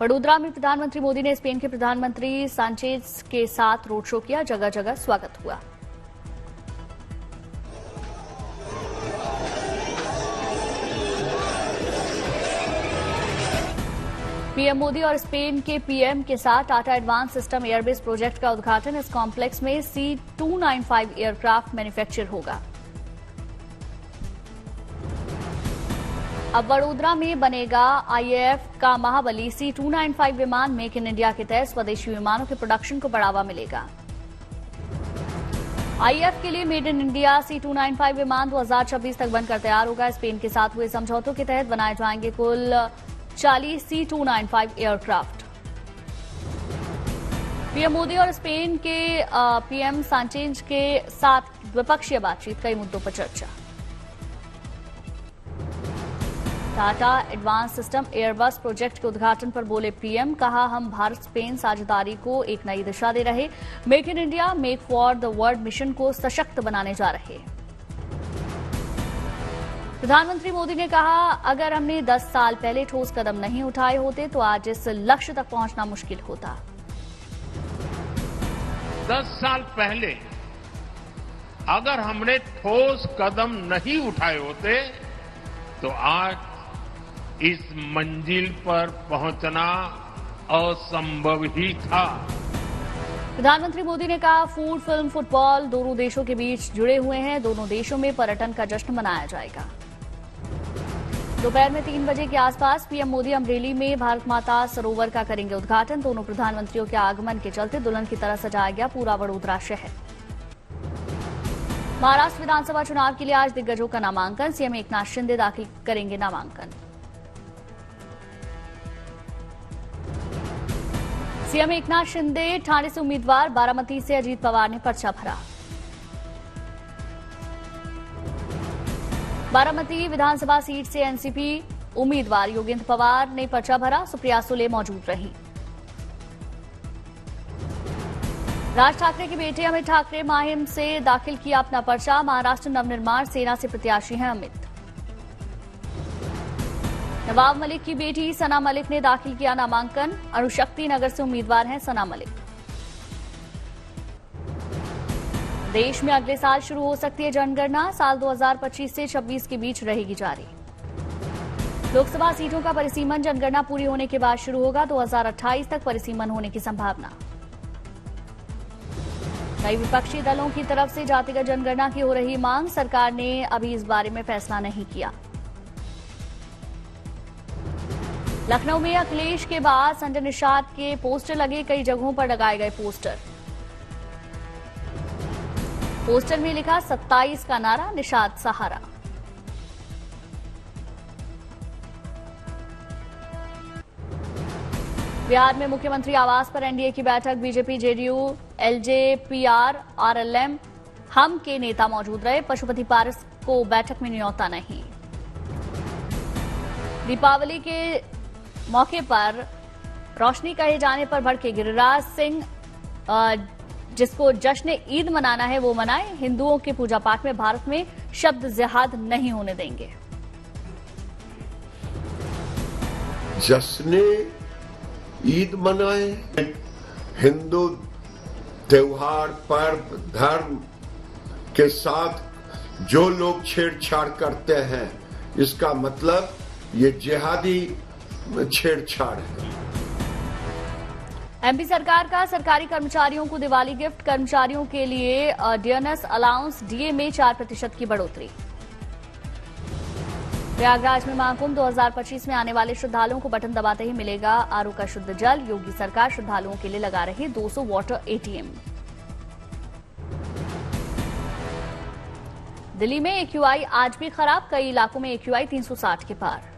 वडोदरा में प्रधानमंत्री मोदी ने स्पेन के प्रधानमंत्री सांचेज के साथ रोड शो किया। जगह जगह स्वागत हुआ। पीएम मोदी और स्पेन के पीएम के साथ Tata advance system airbase project का उद्घाटन। इस कॉम्प्लेक्स में C295 एयरक्राफ्ट मैन्युफैक्चर होगा। अब वडोदरा में बनेगा आईएएफ का महाबली C295 विमान। मेक इन इंडिया के तहत स्वदेशी विमानों के प्रोडक्शन को बढ़ावा मिलेगा। आईएएफ के लिए मेड इन इंडिया C295 विमान 2026 तक बनकर तैयार होगा। स्पेन के साथ हुए समझौतों के तहत बनाए जाएंगे कुल 40 C295 एयरक्राफ्ट। पीएम मोदी और स्पेन के पीएम सांचेज के साथ द्विपक्षीय बातचीत, कई मुद्दों पर चर्चा। Tata advance system Airbus project के उद्घाटन पर बोले पीएम, कहा हम भारत स्पेन साझेदारी को एक नई दिशा दे रहे। Make in India make for the world mission को सशक्त बनाने जा रहे। प्रधानमंत्री मोदी ने कहा, अगर हमने 10 साल पहले ठोस कदम नहीं उठाए होते तो आज इस लक्ष्य तक पहुंचना मुश्किल होता। 10 साल पहले अगर हमने ठोस कदम नहीं उठाए होते तो आज इस मंजिल पर पहुंचना असंभव ही था। प्रधानमंत्री मोदी ने कहा, फूड, फिल्म, फुटबॉल दोनों देशों के बीच जुड़े हुए हैं। दोनों देशों में पर्यटन का जश्न मनाया जाएगा। दोपहर में 3 बजे के आसपास पीएम मोदी अमरेली में भारत माता सरोवर का करेंगे उद्घाटन। दोनों प्रधानमंत्रियों के आगमन के चलते दुल्हन की तरह सजाया गया पूरा वडोदरा शहर। महाराष्ट्र विधानसभा चुनाव के लिए आज दिग्गजों का नामांकन। सीएम एकनाथ शिंदे दाखिल करेंगे नामांकन। सीएम एकनाथ शिंदे ठाणे से उम्मीदवार, बारामती से अजीत पवार ने पर्चा भरा। बारामती विधानसभा सीट से एनसीपी उम्मीदवार योगेंद्र पवार ने पर्चा भरा। सुप्रिया सुले मौजूद रहीं। राज ठाकरे के बेटे अमित ठाकरे माहिम से दाखिल किया अपना पर्चा। महाराष्ट्र नवनिर्माण सेना से प्रत्याशी हैं अमित। नवाब मलिक की बेटी सना मलिक ने दाखिल किया नामांकन। अणुशक्ति नगर से उम्मीदवार हैं सना मलिक। देश में अगले साल शुरू हो सकती है जनगणना। साल 2025 से 26 के बीच रहेगी जारी। लोकसभा सीटों का परिसीमन जनगणना पूरी होने के बाद शुरू होगा। 2028 तक परिसीमन होने की संभावना। कई विपक्षी दलों की तरफ से जातिगत जनगणना की हो रही मांग। सरकार ने अभी इस बारे में फैसला नहीं किया। लखनऊ में अखिलेश के बाद संजय निषाद के पोस्टर लगे। कई जगहों पर लगाए गए पोस्टर में लिखा 27 का नारा, निषाद सहारा। बिहार में मुख्यमंत्री आवास पर एनडीए की बैठक। बीजेपी, जेडीयू, एलजेपीआर, आरएलएम, हम के नेता मौजूद रहे। पशुपति पारस को बैठक में न्योता नहीं। दीपावली के मौके पर रोशनी कहे जाने पर भड़के गिरिराज सिंह। जिसको जश्न ईद मनाना है वो मनाए। हिंदुओं के पूजा पाठ में भारत में शब्द जिहाद नहीं होने देंगे। जश्न ईद मनाए। हिंदू त्योहार, पर्व, धर्म के साथ जो लोग छेड़छाड़ करते हैं, इसका मतलब ये जिहादी छेड़छाड़ है। एमपी सरकार का सरकारी कर्मचारियों को दिवाली गिफ्ट। कर्मचारियों के लिए डियरनेस अलाउंस डीए में 4% की बढ़ोतरी। प्रयागराज में महाकुंभ 2025 में आने वाले श्रद्धालुओं को बटन दबाते ही मिलेगा आरओ का शुद्ध जल। योगी सरकार श्रद्धालुओं के लिए लगा रही 200 वाटर एटीएम। दिल्ली में एक्यूआई आज भी खराब। कई इलाकों में एक्यूआई 360 के पार।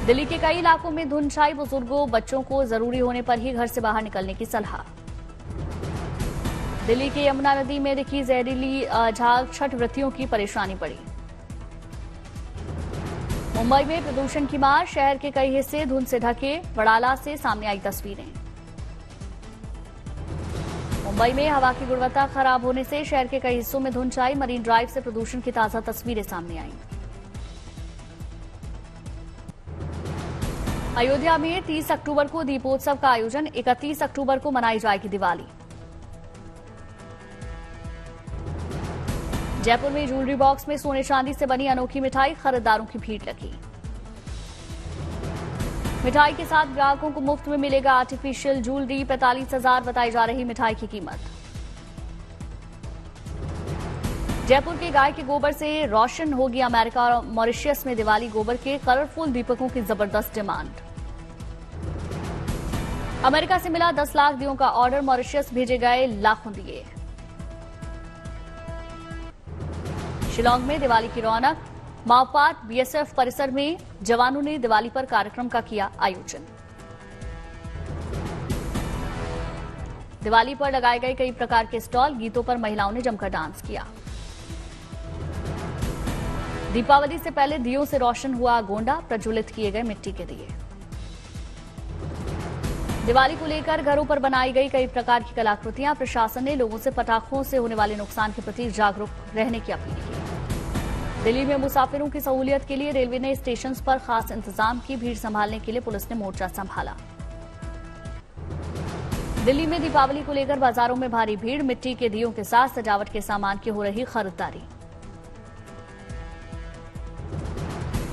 दिल्ली के कई इलाकों में धुंध छाई। बुजुर्गों, बच्चों को जरूरी होने पर ही घर से बाहर निकलने की सलाह। दिल्ली के यमुना नदी में दिखी जहरीली झाग। छठ व्रतियों की परेशानी बढ़ी। मुंबई में प्रदूषण की मार। शहर के कई हिस्से धुंध से ढके। वडाला से सामने आई तस्वीरें। मुंबई में हवा की गुणवत्ता खराब होने से शहर के कई हिस्सों में धुंध छाई। मरीन ड्राइव से प्रदूषण की ताजा तस्वीरें सामने आईं। अयोध्या में 30 अक्टूबर को दीपोत्सव का आयोजन, 31 अक्टूबर को मनाई जाएगी दिवाली। जयपुर में ज्वेलरी बॉक्स में सोने चांदी से बनी अनोखी मिठाई, खरीदारों की भीड़ लगी। मिठाई के साथ ग्राहकों को मुफ्त में मिलेगा आर्टिफिशियल ज्वेलरी, 45,000 बताई जा रही मिठाई की कीमत। जयपुर के गाय के गोबर से रोशन होगी अमेरिका और मॉरिशस में दिवाली, गोबर के कलरफुल दीपकों की जबरदस्त डिमांड। अमेरिका से मिला 10 लाख दियों का ऑर्डर, मॉरिशस भेजे गए लाखों दिए। शिलांग में दिवाली की रौनक, माओपाट बीएसएफ परिसर में जवानों ने दिवाली पर कार्यक्रम का किया आयोजन। दिवाली पर लगाए गए कई प्रकार के स्टॉल, गीतों पर महिलाओं ने जमकर डांस किया। दीपावली से पहले दियों से रोशन हुआ गोंडा, प्रज्वलित किए गए मिट्टी के दिए। दिवाली को लेकर घरों पर बनाई गई कई प्रकार की कलाकृतियां, प्रशासन ने लोगों से पटाखों से होने वाले नुकसान के प्रति जागरूक रहने की अपील की। दिल्ली में मुसाफिरों की सहूलियत के लिए रेलवे ने स्टेशन पर खास इंतजाम की, भीड़ संभालने के लिए पुलिस ने मोर्चा संभाला। दिल्ली में दीपावली को लेकर बाजारों में भारी भीड़, मिट्टी के दियों के साथ सजावट के सामान की हो रही खरीदारी।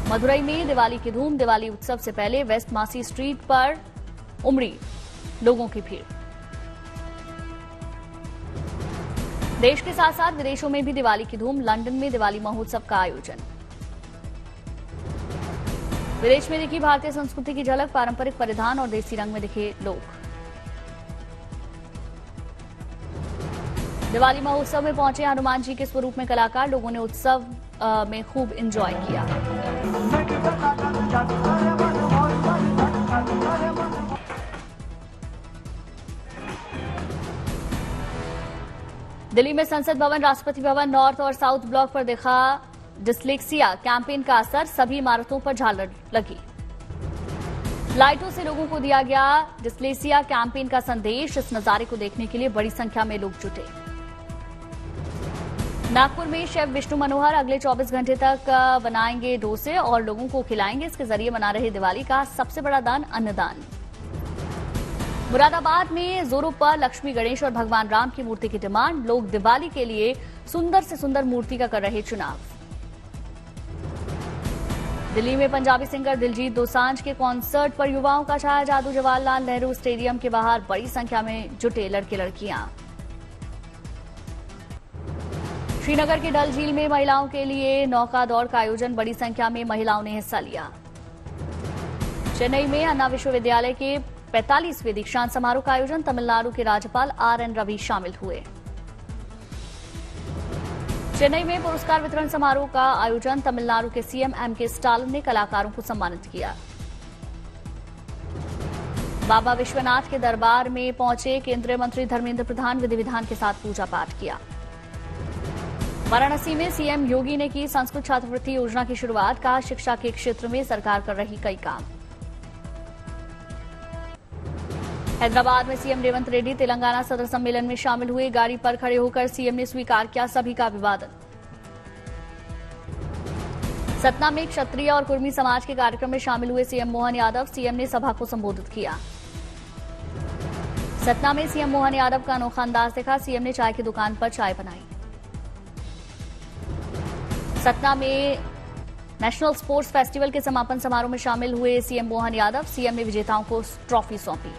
मदुरई में दिवाली की धूम, दिवाली उत्सव से पहले वेस्ट मासी स्ट्रीट पर उमड़ी लोगों की भीड़। देश के साथ साथ विदेशों में भी दिवाली की धूम, लंदन में दिवाली महोत्सव का आयोजन। विदेश में दिखी भारतीय संस्कृति की झलक, पारंपरिक परिधान और देसी रंग में दिखे लोग। दिवाली महोत्सव में पहुंचे हनुमान जी के स्वरूप में कलाकार, लोगों ने उत्सव में खूब एंजॉय किया। दिल्ली में संसद भवन, राष्ट्रपति भवन, नॉर्थ और साउथ ब्लॉक पर देखा डिस्लेक्सिया कैंपेन का असर, सभी इमारतों पर झालर लगी। लाइटों से लोगों को दिया गया डिस्लेक्सिया कैंपेन का संदेश, इस नजारे को देखने के लिए बड़ी संख्या में लोग जुटे। नागपुर में शेफ विष्णु मनोहर अगले 24 घंटे तक बनाएंगे डोसे और लोगों को खिलाएंगे, इसके जरिए मना रहे दिवाली का सबसे बड़ा दान, अन्नदान। मुरादाबाद में जोरों पर लक्ष्मी, गणेश और भगवान राम की मूर्ति की डिमांड, लोग दिवाली के लिए सुंदर से सुंदर मूर्ति का कर रहे चुनाव। दिल्ली में पंजाबी सिंगर दिलजीत दोसांझ के कॉन्सर्ट पर युवाओं का छाया जादू, जवाहरलाल नेहरू स्टेडियम के बाहर बड़ी संख्या में जुटे लड़के लड़कियां। श्रीनगर के डल झील में महिलाओं के लिए नौका दौड़ का आयोजन, बड़ी संख्या में महिलाओं ने हिस्सा लिया। चेन्नई में अन्ना विश्वविद्यालय के 45वें दीक्षांत समारोह का आयोजन, तमिलनाडु के राज्यपाल आर.एन. रवि शामिल हुए। चेन्नई में पुरस्कार वितरण समारोह का आयोजन, तमिलनाडु के सीएम एम.के. स्टालिन ने कलाकारों को सम्मानित किया। बाबा विश्वनाथ के दरबार में पहुंचे केंद्रीय मंत्री धर्मेंद्र प्रधान, विधि विधान के साथ पूजा पाठ किया। वाराणसी में सीएम योगी ने की संस्कृत छात्रवृत्ति योजना की शुरुआत, कहा शिक्षा के क्षेत्र में सरकार कर रही कई काम। हैदराबाद में सीएम रेवंत रेड्डी तेलंगाना सदर सम्मेलन में शामिल हुए, गाड़ी पर खड़े होकर सीएम ने स्वीकार किया सभी का अभिवादन। सतना में क्षत्रिय और कुर्मी समाज के कार्यक्रम में शामिल हुए सीएम मोहन यादव, सीएम ने सभा को संबोधित किया। सतना में सीएम मोहन यादव का अनोखा अंदाज देखा, सीएम ने चाय की दुकान पर चाय बनाई। सतना में नेशनल स्पोर्ट्स फेस्टिवल के समापन समारोह में शामिल हुए सीएम मोहन यादव, सीएम ने विजेताओं को ट्रॉफी सौंपी।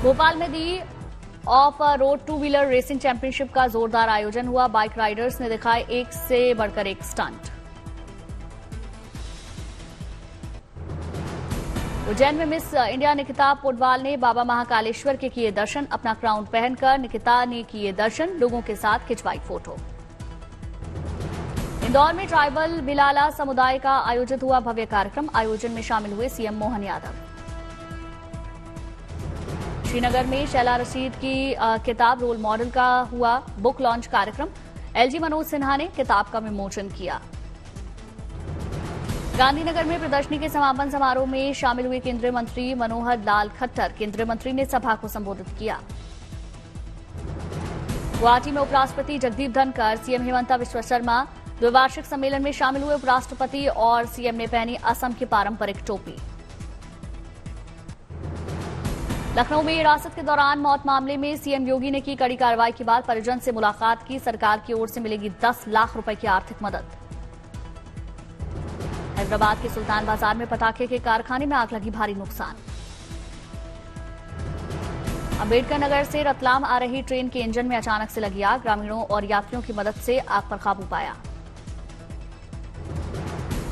भोपाल में the off road two wheeler racing championship का जोरदार आयोजन हुआ, बाइक राइडर्स ने दिखाए एक से बढ़कर एक स्टंट। उज्जैन में मिस इंडिया निकिता पोडवाल ने बाबा महाकालेश्वर के किए दर्शन, अपना क्राउन पहनकर निकिता ने किए दर्शन, लोगों के साथ खिंचवाई फोटो। इंदौर में ट्राइबल बिलाला समुदाय का आयोजित हुआ भव्य कार्यक्रम, आयोजन में शामिल हुए सीएम मोहन यादव। श्रीनगर में शैला रशीद की किताब रोल मॉडल का हुआ बुक लॉन्च कार्यक्रम, एलजी मनोज सिन्हा ने किताब का विमोचन किया। गांधीनगर में प्रदर्शनी के समापन समारोह में शामिल हुए केंद्रीय मंत्री मनोहर लाल खट्टर, केंद्रीय मंत्री ने सभा को संबोधित किया। गुवाहाटी में उपराष्ट्रपति जगदीप धनखड़, सीएम हिमंता बिस्वा शर्मा, द्विवार्षिक सम्मेलन में शामिल हुए उपराष्ट्रपति और सीएम ने पहनी असम की पारंपरिक टोपी। लखनऊ में हिरासत के दौरान मौत मामले में सीएम योगी ने की कड़ी कार्रवाई के बाद परिजन से मुलाकात की। सरकार की ओर से मिलेगी 10 लाख रुपए की आर्थिक मदद। हैदराबाद के सुल्तान बाजार में पटाखे के कारखाने में आग लगी, भारी नुकसान। अंबेडकर नगर से रतलाम आ रही ट्रेन के इंजन में अचानक से लगी आग। ग्रामीणों और यात्रियों की मदद से आग पर काबू पाया।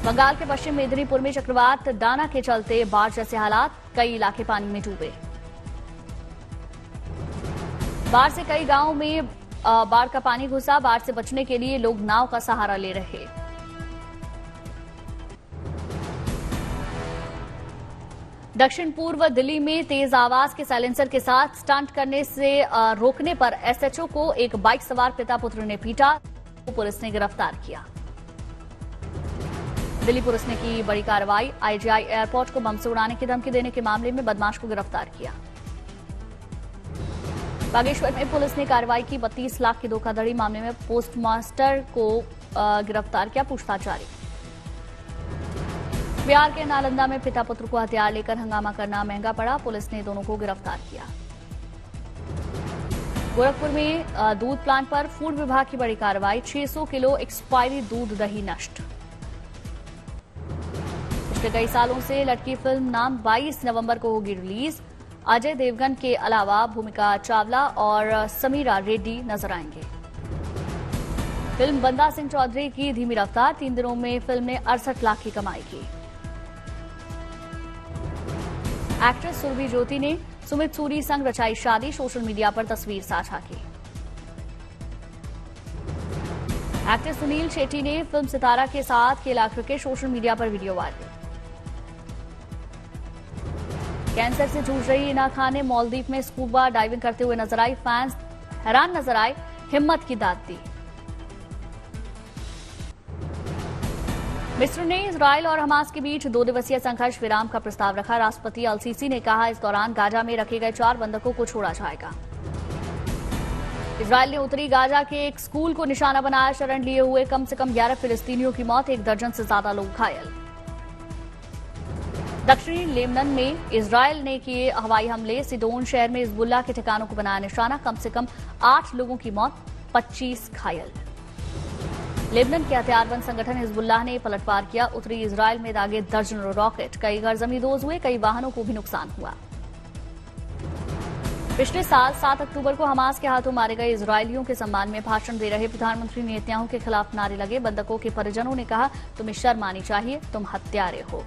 बंगाल के पश्चिम मेदिनीपुर में चक्रवात डाना के चलते बाढ़ जैसे हालात, कई इलाके पानी में डूबे। बाढ़ से कई गांवों में बाढ़ का पानी घुसा। बाढ़ से बचने के लिए लोग नाव का सहारा ले रहे। दक्षिण पूर्व दिल्ली में तेज आवाज के साइलेंसर के साथ स्टंट करने से रोकने पर एसएचओ को एक बाइक सवार पिता पुत्र ने पीटा। पुलिस ने गिरफ्तार किया। दिल्ली पुलिस ने की बड़ी कार्रवाई। आईजीआई एयरपोर्ट को बम से उड़ाने की धमकी देने के मामले में बदमाश को गिरफ्तार किया। बागेश्वर में पुलिस ने कार्रवाई की। 32 लाख की धोखाधड़ी मामले में पोस्टमास्टर को गिरफ्तार किया, पूछताछ जारी। बिहार के नालंदा में पिता पुत्र को हथियार लेकर हंगामा करना महंगा पड़ा। पुलिस ने दोनों को गिरफ्तार किया। गोरखपुर में दूध प्लांट पर फूड विभाग की बड़ी कार्रवाई। 600 किलो एक्सपायरी दूध दही नष्ट। पिछले कई सालों से लटकी फिल्म नाम 22 नवंबर को होगी रिलीज। अजय देवगन के अलावा भूमिका चावला और समीरा रेड्डी नजर आएंगे। फिल्म बंदा सिंह चौधरी की धीमी रफ्तार। 3 दिनों में फिल्म ने 68 लाख की कमाई की। एक्ट्रेस सुरभि ज्योति ने सुमित सूरी संग रचाई शादी। सोशल मीडिया पर तस्वीर साझा की। एक्टर सुनील शेट्टी ने फिल्म सितारा के साथ खेला क्रिकेट। सोशल मीडिया पर वीडियो वायरल। कैंसर से जूझ रही हिना खान ने मालदीव में स्कूबा डाइविंग करते हुए नजर आई। फैंस हैरान नजर आए, हिम्मत की दाद दी। मिस्र ने इजरायल और हमास के बीच 2 दिवसीय संघर्ष विराम का प्रस्ताव रखा। राष्ट्रपति अल-सीसी ने कहा इस दौरान गाजा में रखे गए 4 बंधकों को छोड़ा जाएगा। इजरायल ने उत्तरी गाजा के एक स्कूल को निशाना बनाया। शरण लिए हुए कम से कम 11 फिलिस्तीनियों की मौत, 1 दर्जन से ज्यादा लोग घायल। दक्षिणी लेबनान में इजरायल ने किए हवाई हमले। सिदोन शहर में हिजबुल्लाह के ठिकानों को बनाया निशाना। कम से कम 8 लोगों की मौत, 25 घायल। लेबनान के हथियारबंद संगठन हिजबुल्लाह ने पलटवार किया। उत्तरी इजरायल में दागे दर्जनों रॉकेट। कई घर जमींदोज हुए, कई वाहनों को भी नुकसान हुआ। पिछले साल 7 अक्टूबर को हमास के हाथों मारे गए इजरायलियों के सम्मान में भाषण दे रहे प्रधानमंत्री नेतन्याहू के खिलाफ नारे लगे। बंधकों के परिजनों ने कहा तुम्हें शर्म आनी चाहिए, तुम हत्यारे हो।